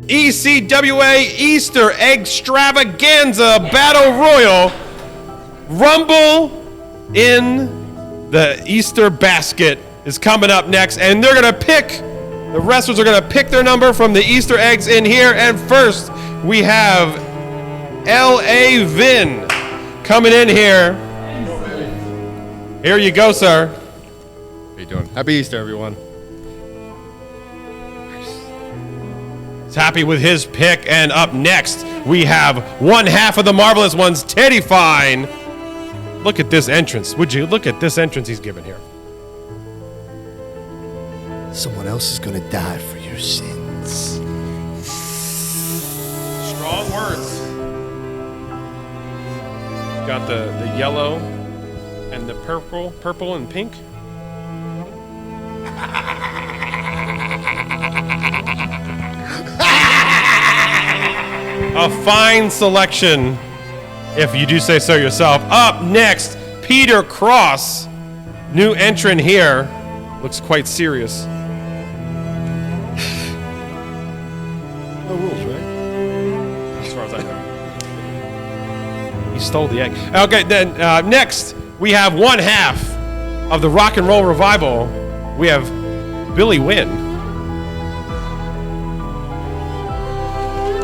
ECWA Easter Eggs-Travaganza Battle Royal. Rumble in the Easter basket is coming up next, and they're gonna pick, the wrestlers are gonna pick their number from the Easter eggs in here. And first, we have L.A. Vin coming in here. Here you go, sir. How you doing? Happy Easter, everyone. He's happy with his pick, and up next, we have one half of the Marvelous Ones, Teddy Fine. Look at this entrance. Would you look at this entrance he's given here? Someone else is gonna die for your sins. Strong words. Got the yellow and the purple and pink. A fine selection, if you do say so yourself. Up next, Peter Cross, new entrant here, looks quite serious. No rules, right? As far as I know. He stole the egg. Okay, then next, we have one half of the Rock and Roll Revival. We have Billy Wynn.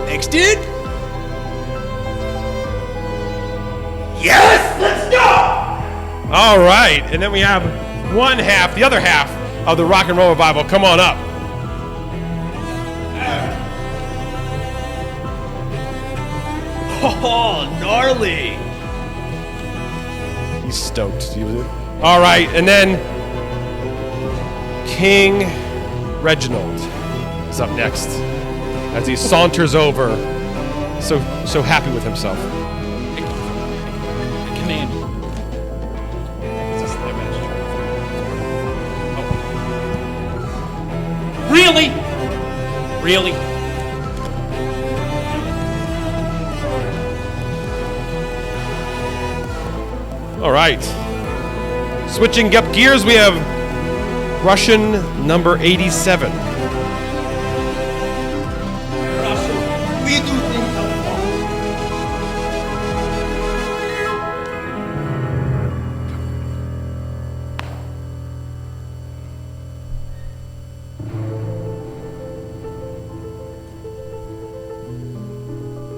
Thanks, dude. Yes, let's go! All right, and then we have one half, the other half of the Rock and Roll Revival. Come on up. Oh, gnarly. He's stoked. All right, and then King Reginald is up next as he saunters over, so happy with himself. Command. Really? Really? All right. Switching up gears, we have Russian number 87. We do things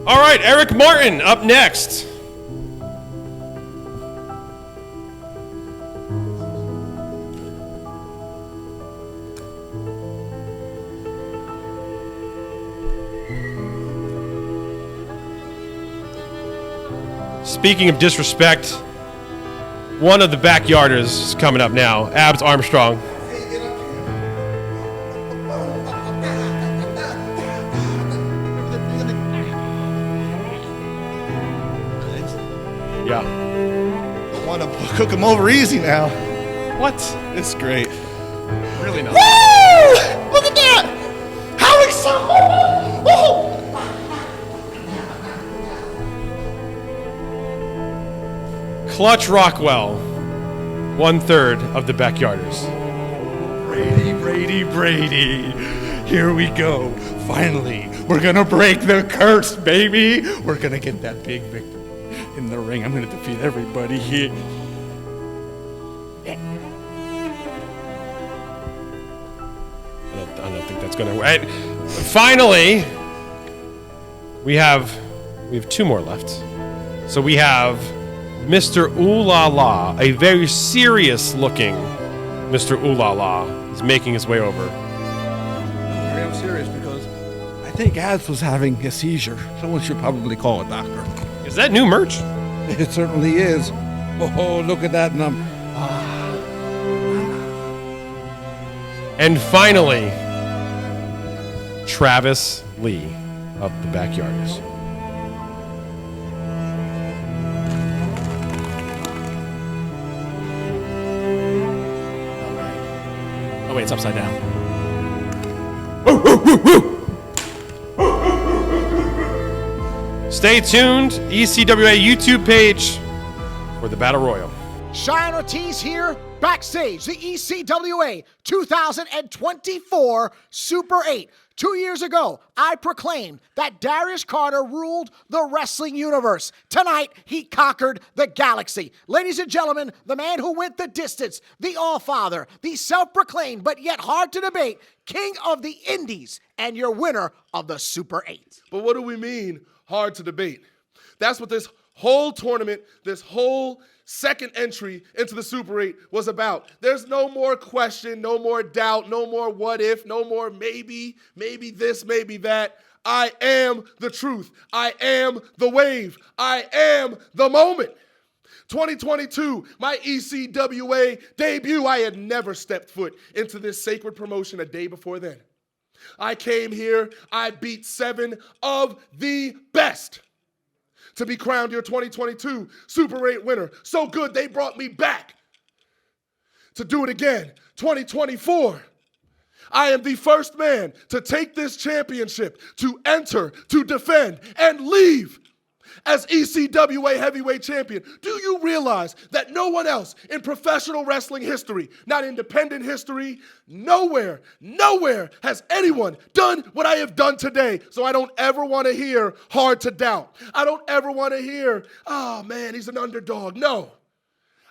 All right, Eric Martin up next. Speaking of disrespect, one of the backyarders is coming up now, Abs Armstrong. Yeah. I want to cook them over easy now. What? It's great. Really not. Woo! Look at that! How exciting! Oh! Clutch Rockwell, 1/3 of the backyarders. Brady. Here we go. Finally, we're gonna break the curse, baby. We're gonna get that big victory in the ring. I'm gonna defeat everybody here. I don't think that's gonna work. And finally, we have two more left. So we have Mr. Ooh La La, a very serious looking Mr. Ooh La La is making his way over. I'm serious because I think Abs was having a seizure. Someone should probably call a doctor. Is that new merch? It certainly is. Oh, look at that number. And finally, Travis Lee of the Backyarders. Oh wait, it's upside down. Stay tuned, ECWA YouTube page for the Battle Royal. Cheyenne Ortiz here, backstage, the ECWA 2024 Super 8 2 years ago, I proclaimed that Darius Carter ruled the wrestling universe. Tonight, he conquered the galaxy. Ladies and gentlemen, the man who went the distance, the All-Father, the self-proclaimed but yet hard to debate, King of the Indies, and your winner of the Super 8. But what do we mean, hard to debate? That's what this whole tournament, this whole second entry into the Super 8 was about. There's no more question, no more doubt, no more what if, no more maybe this, maybe that. I am the truth. I am the wave. I am the moment. 2022, my ECWA debut. I had never stepped foot into this sacred promotion a day before then. I came here, I beat 7 of the best to be crowned your 2022 Super 8 winner. So good, they brought me back to do it again. 2024, I am the first man to take this championship, to enter, to defend, and leave as ECWA heavyweight champion. Do you realize that no one else in professional wrestling history, not independent history, nowhere has anyone done what I have done today? So I don't ever want to hear hard to doubt. I don't ever want to hear, oh man, he's an underdog. No,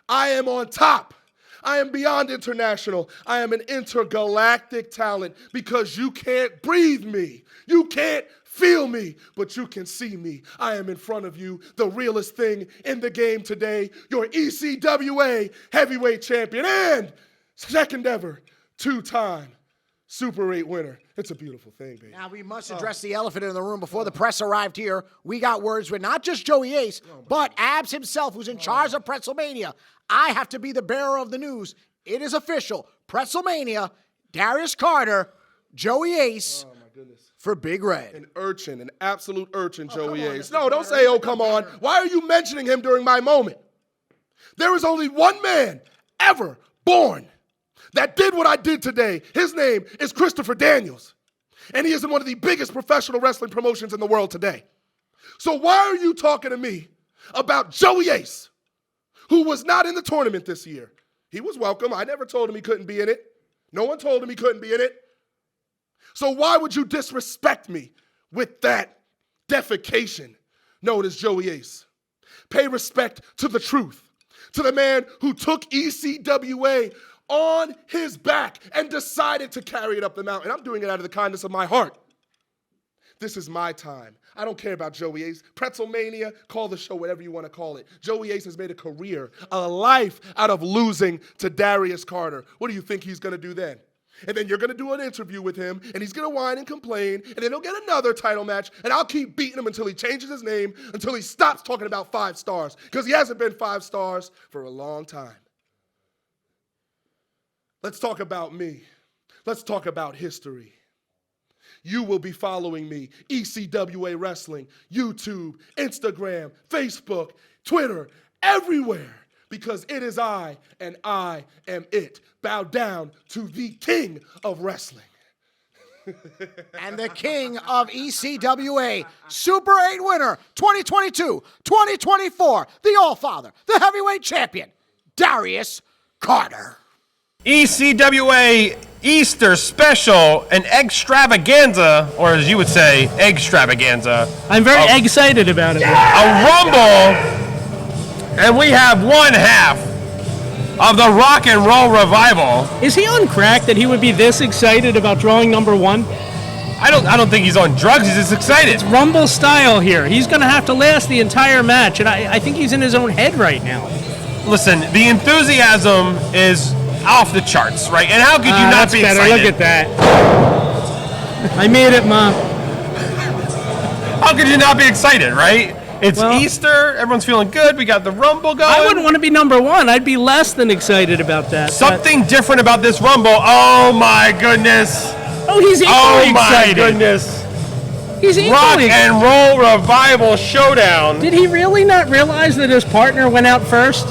I am on top. I am beyond international. I am an intergalactic talent because you can't breathe me. You can't feel me, but you can see me. I am in front of you, the realest thing in the game today, your ECWA heavyweight champion and second ever 2-time Super 8 winner. It's a beautiful thing, baby. Now, we must address the elephant in the room before the press arrived here. We got words with not just Joey Ace, but Abs himself, who's in charge of Pretzelmania. I have to be the bearer of the news. It is official. Pretzelmania, Darius Carter, Joey Ace for Big Red. An urchin, an absolute urchin, Joey Ace. No, don't say, oh, come on. Why are you mentioning him during my moment? There is only one man ever born that did what I did today. His name is Christopher Daniels, and he is in one of the biggest professional wrestling promotions in the world today. So why are you talking to me about Joey Ace, who was not in the tournament this year? He was welcome. I never told him he couldn't be in it. No one told him he couldn't be in it. So why would you disrespect me with that defecation known as Joey Ace? Pay respect to the truth, to the man who took ECWA on his back and decided to carry it up the mountain. I'm doing it out of the kindness of my heart. This is my time. I don't care about Joey Ace. Pretzelmania, call the show whatever you want to call it. Joey Ace has made a career, a life out of losing to Darius Carter. What do you think he's going to do then? And then you're going to do an interview with him, and he's going to whine and complain, and then he'll get another title match, and I'll keep beating him until he changes his name, until he stops talking about 5 stars, because he hasn't been 5 stars for a long time. Let's talk about me. Let's talk about history. You will be following me, ECWA Wrestling, YouTube, Instagram, Facebook, Twitter, everywhere, because it is I, and I am it. Bow down to the king of wrestling. And the king of ECWA, Super 8 winner, 2022, 2024, the All-Father, the heavyweight champion, Darius Carter. ECWA Easter Special, an Eggs-Travaganza, or as you would say, Eggs-Travaganza. I'm very excited about it. A Rumble, and we have one half of the Rock and Roll Revival. Is he on crack that he would be this excited about drawing number 1? I don't think he's on drugs. He's just excited. It's Rumble style here. He's going to have to last the entire match, and I think he's in his own head right now. Listen, the enthusiasm is off the charts, right? And how could you not be better. excited? Look at that. I made it, Mom. How could you not be excited, right? It's Easter. Everyone's feeling good. We got the Rumble going. I wouldn't want to be number 1. I'd be less than excited about that. Something different about this Rumble. Oh, my goodness. Oh, he's equally excited. Oh, my goodness. He's equally Rock and Roll Revival Showdown. Did he really not realize that his partner went out first?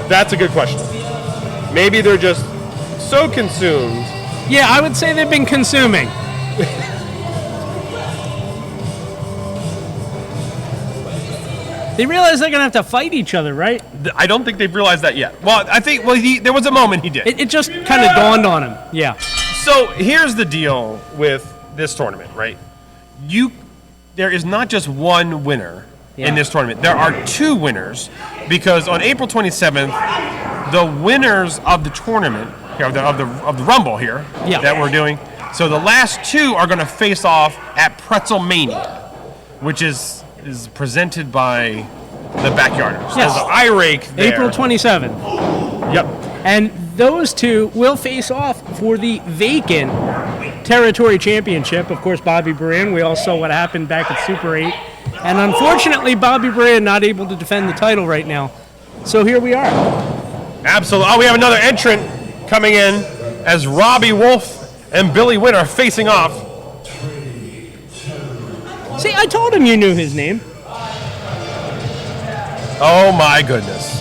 That's a good question. Maybe they're just so consumed. Yeah, I would say they've been consuming. They realize they're going to have to fight each other, right? I don't think they've realized that yet. Well, I think, there was a moment he did. It just kind of dawned on him, yeah. So here's the deal with this tournament, right? There is not just one winner in this tournament. There are two winners because on April 27th, the winners of the tournament, of the Rumble here that we're doing. So the last two are going to face off at Pretzelmania, which is presented by the Backyarders. Yes. There's an eye rake there. April 27th. Yep. And those two will face off for the vacant territory championship. Of course, Bobby Brand. We all saw what happened back at Super 8. And unfortunately, Bobby Brand not able to defend the title right now. So here we are. Absolutely. Oh, we have another entrant coming in as Robbie Wolf and Billy Wynn are facing off. See, I told him you knew his name. Oh, my goodness.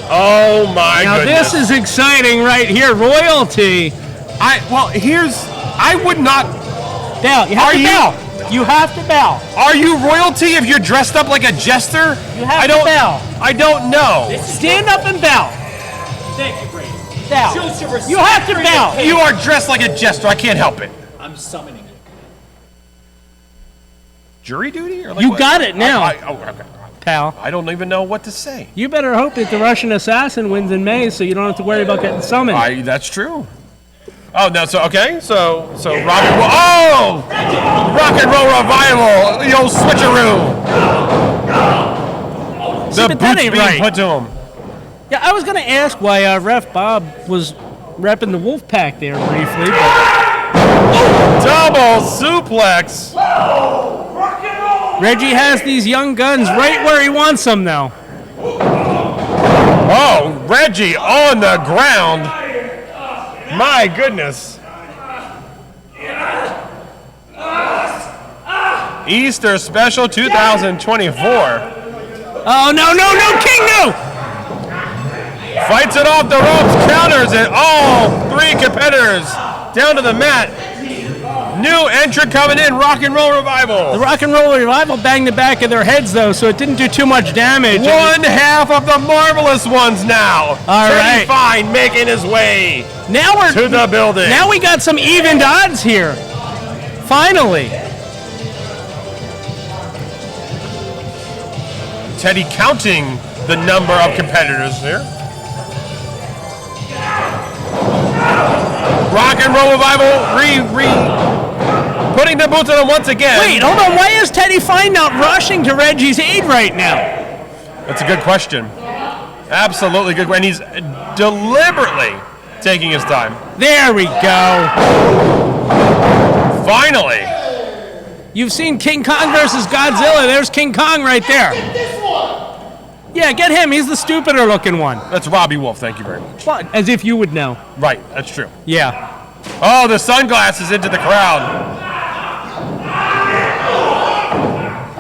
Oh, my goodness. Now, this is exciting right here. Royalty. I would not. Bow. You have to bow. You have to bow. Are you royalty if you're dressed up like a jester? You have to bow. I don't know. Stand up and bow. Thank you, Brady. Bow. Shows your respect You have to for bow. the You are dressed like a jester. I can't help it. I'm summoning you. Jury duty? Or like You what? got it now. Okay. Pal. I don't even know what to say. You better hope that the Russian assassin wins in May so you don't have to worry about getting summoned. That's true. Oh, no, so Robbie, Rock and Roll Revival, the old switcheroo. The but that boots ain't being right. put to him. Yeah, I was going to ask why Ref Bob was repping the Wolfpack there briefly, but Double suplex. Reggie has these young guns right where he wants them now. Oh, Reggie on the ground. My goodness. Easter Special 2024. Oh, no, King, no! Fights it off the ropes, counters it. All three competitors down to the mat. New entrant coming in, Rock and Roll Revival. The Rock and Roll Revival banged the back of their heads, though, so it didn't do too much damage. One half of the Marvelous Ones now. All right. Teddy Fine making his way Now we're to the building. Now we got some even odds here. Finally. Teddy counting the number of competitors here. Rock and Roll Revival putting the boots on him once again. Wait, hold on. Why is Teddy Fine not rushing to Reggie's aid right now? That's a good question. Absolutely good. And he's deliberately taking his time. There we go. Finally. You've seen King Kong versus Godzilla. There's King Kong right there. Yeah, get him. He's the stupider looking one. That's Robbie Wolf. Thank you very much. Well, as if you would know. Right. That's true. Yeah. Oh, the sunglasses into the crowd.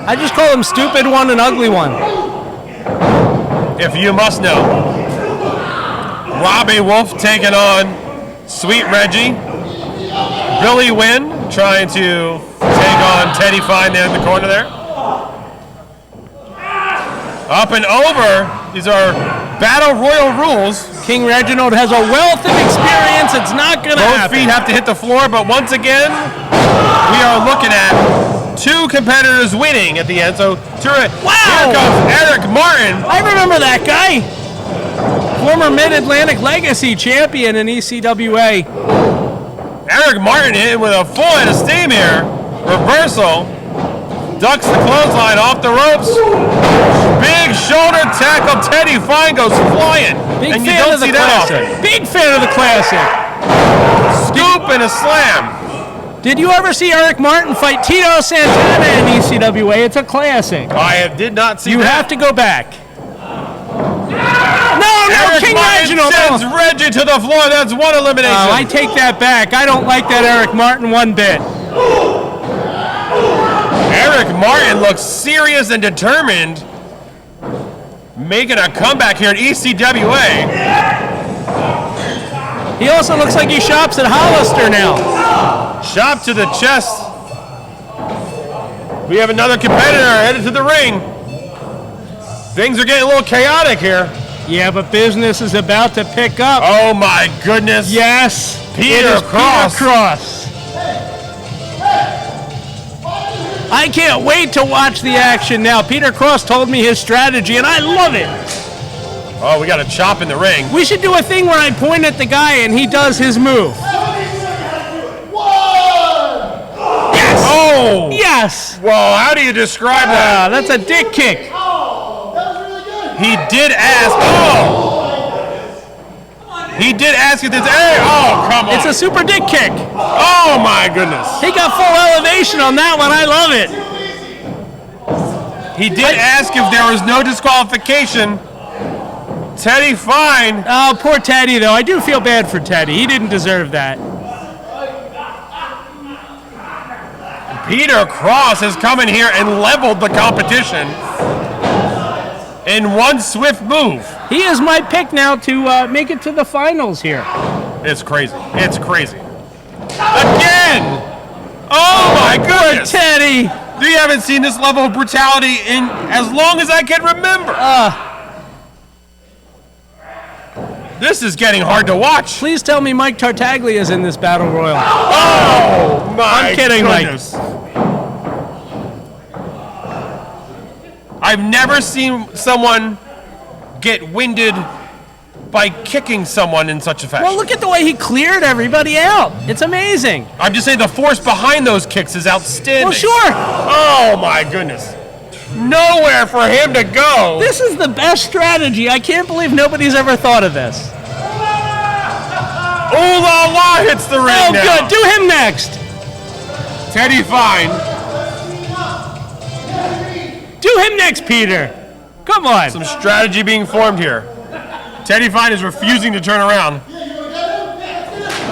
I just call him stupid one and ugly one. If you must know. Robbie Wolf taking on Sweet Reggie. Billy Wynn trying to take on Teddy Fine there in the corner there. Up and over. These are Battle Royal rules. King Reginald has a wealth of experience. It's not going to Both happen. feet have to hit the floor, but once again, we are looking at two competitors winning at the end. So, here comes Eric Martin. I remember that guy. Former Mid-Atlantic Legacy champion in ECWA. Eric Martin in with a full head of steam here. Reversal. Ducks the clothesline off the ropes. Big shoulder tackle. Teddy Fine goes flying. Big and you fan don't of the see that classic. often. Big fan of the classic. Scoop and a slam. Did you ever see Eric Martin fight Tito Santana in ECWA? It's a classic. I did not see You that. have to go back. No, Eric King Martin Reginald. sends Reggie to the floor. That's one elimination. Oh, I take that back. I don't like that Eric Martin one bit. Eric Martin looks serious and determined, making a comeback here at ECWA. He also looks like he shops at Hollister now. Shot to the chest. We have another competitor headed to the ring. Things are getting a little chaotic here. Yeah, but business is about to pick up. Oh my goodness. Yes, Peter it is Cross. Peter Cross. I can't wait to watch the action now. Peter Cross told me his strategy, and I love it. Oh, we got a chop in the ring. We should do a thing where I point at the guy and he does his move. Yes! Oh! Yes! Well, how do you describe that? That's a dick kick. He did ask. Oh! He did ask if it's. Hey! Oh, come on! It's a super dick kick. Oh my goodness! He got full elevation on that one. I love it. He did ask if there was no disqualification. Teddy Fine. Oh, poor Teddy, though. I do feel bad for Teddy. He didn't deserve that. Peter Cross has come in here and leveled the competition in one swift move. He is my pick now to make it to the finals here. It's crazy. It's crazy. Again! Oh my goodness! Teddy! We haven't seen this level of brutality in as long as I can remember. This is getting hard to watch. Please tell me Mike Tartaglia is in this battle royal. Oh my I'm kidding, goodness. I've never seen someone get winded by kicking someone in such a fashion. Well, look at the way he cleared everybody out. It's amazing. I'm just saying the force behind those kicks is outstanding. Well, sure. Oh my goodness. Nowhere for him to go. This is the best strategy. I can't believe nobody's ever thought of this. Ooh la la hits the ring Oh, now. good. Do him next. Teddy Fine. Do him next, Peter. Come on. Some strategy being formed here. Teddy Fine is refusing to turn around.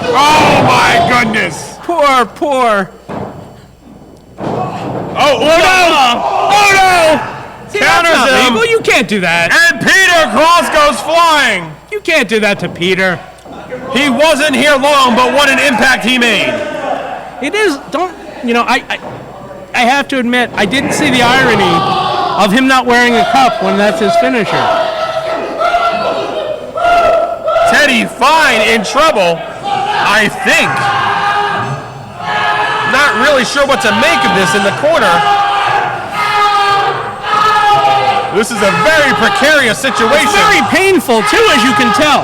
Oh my goodness. Poor. Oh no! Oh no! See, that's Counters not him. legal. You can't do that. And Peter Cross goes flying. You can't do that to Peter. He wasn't here long, but what an impact he made. It is, I have to admit, I didn't see the irony of him not wearing a cup when that's his finisher. Teddy Fine in trouble, I think. Not really sure what to make of this in the corner. This is a very precarious situation. It's very painful, too, as you can tell.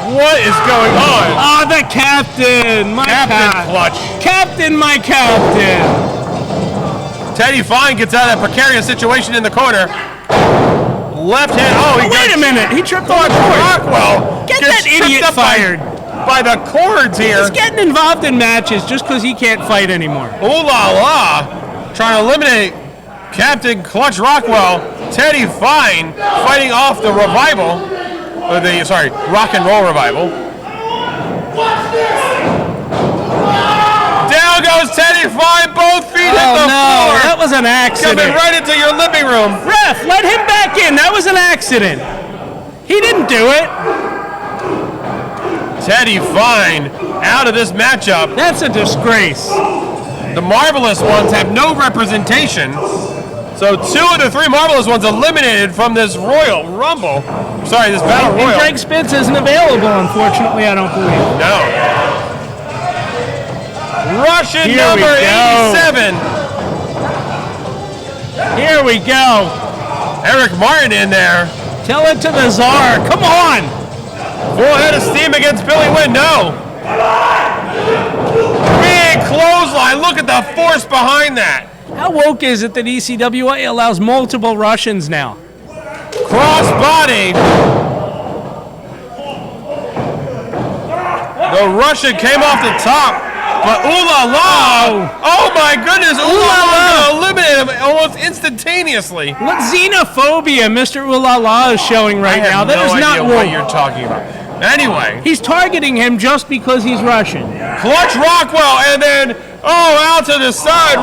What is going on? Ah, the captain. Captain Clutch. Captain, my captain. Teddy Fine gets out of that precarious situation in the corner. Left hand. Oh, Wait a minute. He tripped on the cord. Rockwell. Get gets that idiot tripped up fired. By the cords here. He's getting involved in matches just because he can't fight anymore. Ooh la la. Trying to eliminate Captain Clutch Rockwell. Teddy Fine fighting off the revival. Rock and Roll Revival. Down goes Teddy Fine. Both feet hit the floor. That was an accident. Coming right into your living room. Ref, let him back in. That was an accident. He didn't do it. Teddy Fine out of this matchup. That's a disgrace. The Marvelous Ones have no representation. So 2 of the 3 Marvelous Ones eliminated from this Royal Rumble. Sorry, this Battle And Royal. Greg Spitz isn't available, unfortunately, I don't believe. No. Russian Here we number go. 87. Here we go. Eric Martin in there. Tell it to the Czar. Come on. Full head of steam against Billy Wynn. No. Big clothesline. Look at the force behind that. How woke is it that ECWA allows multiple Russians now? Crossbody. The Russian came off the top, but ooh la la! Oh my goodness! Ooh la la! Eliminated him almost instantaneously. What xenophobia Mr. Ooh La La is showing right now? That is not what woke. you're talking about. Anyway, He's targeting him just because he's Russian. Clutch Rockwell, and then out to the side.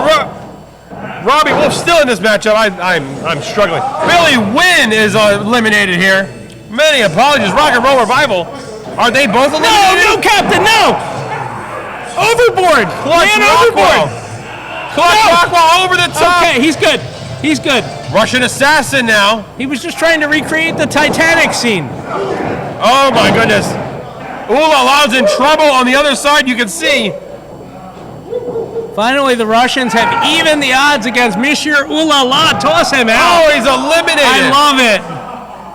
Robbie Wolf still in this matchup. I'm struggling. Billy Wynn is eliminated here. Many apologies. Rock and Roll Revival. Are they both eliminated? No, Captain, no! Overboard! Clutch Man, Rockwell. overboard! Clutch No. Rockwell over the top. Okay, he's good. He's good. Russian assassin now. He was just trying to recreate the Titanic scene. Oh my goodness. Ooh La La's in trouble on the other side, you can see. Finally, the Russians have evened the odds against Monsieur Ooh La La. Toss him out. Oh, he's eliminated. I love it.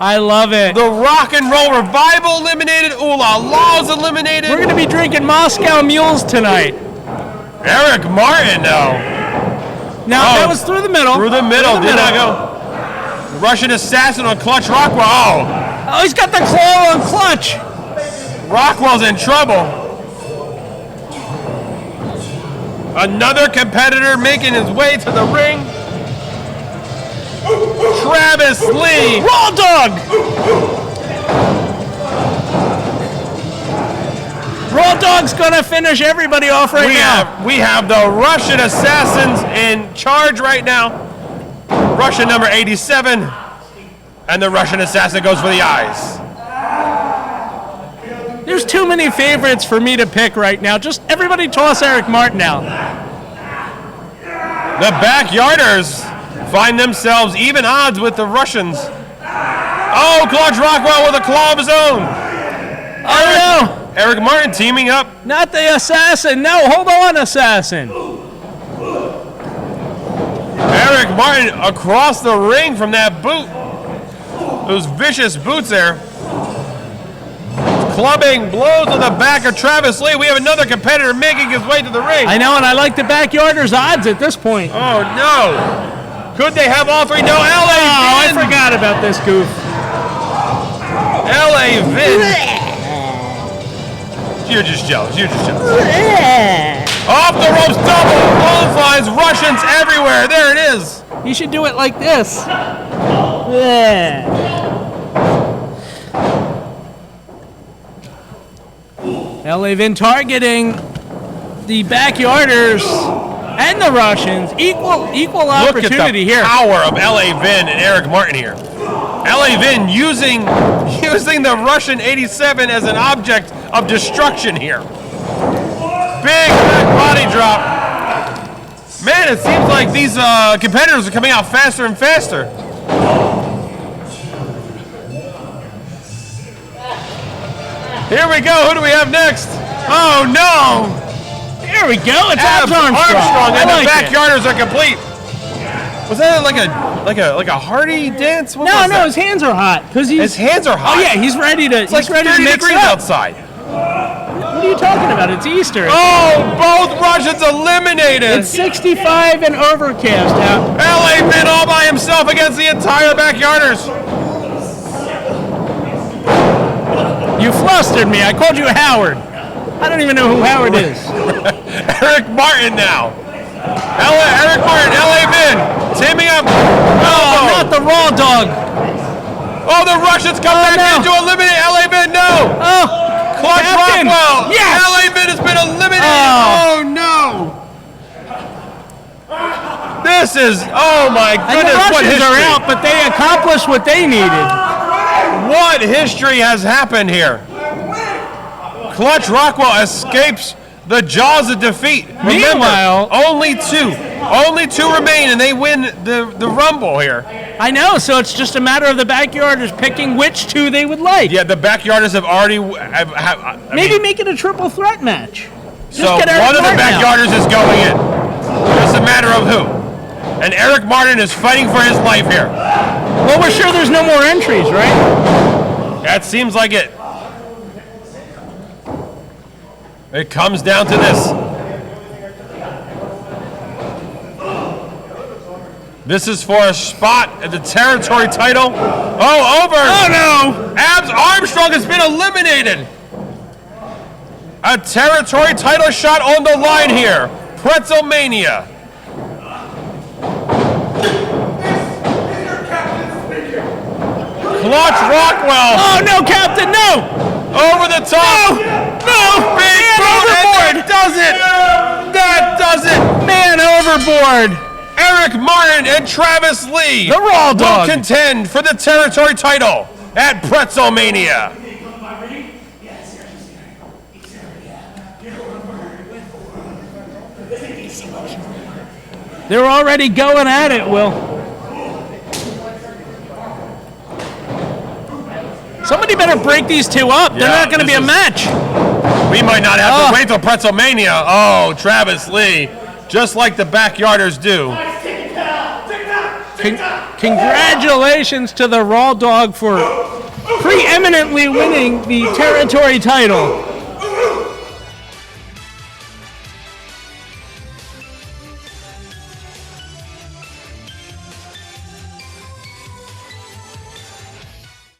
I love it. The Rock and Roll Revival eliminated. Ooh La La's eliminated. We're going to be drinking Moscow Mules tonight. Eric Martin, though. Now, that was through the middle. Through the middle, did not go. Russian assassin on Clutch Rockwell. Oh, he's got the claw on Clutch. Rockwell's in trouble. Another competitor making his way to the ring. Travis Lee. Raw Dog. Raw Dog's going to finish everybody off right now. We have the Russian assassins in charge right now. Russian number 87. And the Russian assassin goes for the eyes. There's too many favorites for me to pick right now. Just everybody toss Eric Martin out. The Backyarders find themselves even odds with the Russians. Oh, Clutch Rockwell with a claw of his own. Oh, no. Eric Martin teaming up. Not the assassin. No, hold on, assassin. Eric Martin across the ring from that boot. Those vicious boots there. Clubbing blows to the back of Travis Lee. We have another competitor making his way to the ring. I know, and I like the Backyarders odds at this point. Oh, no. Could they have all three? No, L.A. Oh, Vin. I forgot about this goof. L.A. Vin. You're just jealous. You're just jealous. Off the ropes, double clotheslines, Russians everywhere. There it is. You should do it like this. LA Vin targeting the Backyarders and the Russians. Equal opportunity here. Look at the power of L.A. Vin and Eric Martin here. L.A. Vin using the Russian 87 as an object of destruction here. Big back body drop. Man, it seems like these competitors are coming out faster and faster. Here we go. Who do we have next? Oh, no. There we go. It's Abs Armstrong. and the Backyarders are complete. Was that like a Hardy dance? What was No, that? his hands are hot because His hands are hot. Oh yeah, he's ready to. It's like 30 mix degrees up. outside. What are you talking about? It's Easter. Oh, both Russians eliminated. It's 65 and overcast out. L.A. Vin all by himself against the entire Backyarders. You flustered me. I called you Howard. I don't even know who Howard is. Eric Martin now. Eric Martin, L.A. Vin teaming up. Oh, not the Raw Dog. Oh, the Russians come back in to eliminate L.A. Vin. No. Oh, Clutch Captain. Rockwell. Yes. L.A. Vin has been eliminated. Oh. No. This is, oh my And the goodness, what Russians history. are out, but they accomplished what they needed. What history has happened here? Clutch Rockwell escapes the jaws of defeat. Remember, Meanwhile- only two remain, and they win the Rumble here. I know, so it's just a matter of the Backyarders picking which two they would like. Yeah, the Backyarders have already. Maybe make it a triple threat match. Just so get Eric one of the Martin out. Backyarders is going in. Just a matter of who. And Eric Martin is fighting for his life here. Well, we're sure there's no more entries, right? That seems like it. It comes down to this. This is for a spot at the territory title. Oh, over. Oh, no. Abs Armstrong has been eliminated. A territory title shot on the line here. Pretzelmania. Clutch Rockwell. Oh, no, Captain, no. Over the top. No. Big Man boot, and overboard. that does it. That does it. Man overboard. Eric Martin and Travis Lee The Raw will Dog. contend for the territory title at Pretzelmania. They're already going at it, Will. Somebody better break these two up. They're not going to be a match. We might not have to wait till Pretzelmania. Oh, Travis Lee, just like the backyarders do. Congratulations to the Raw Dog for preeminently winning the territory title.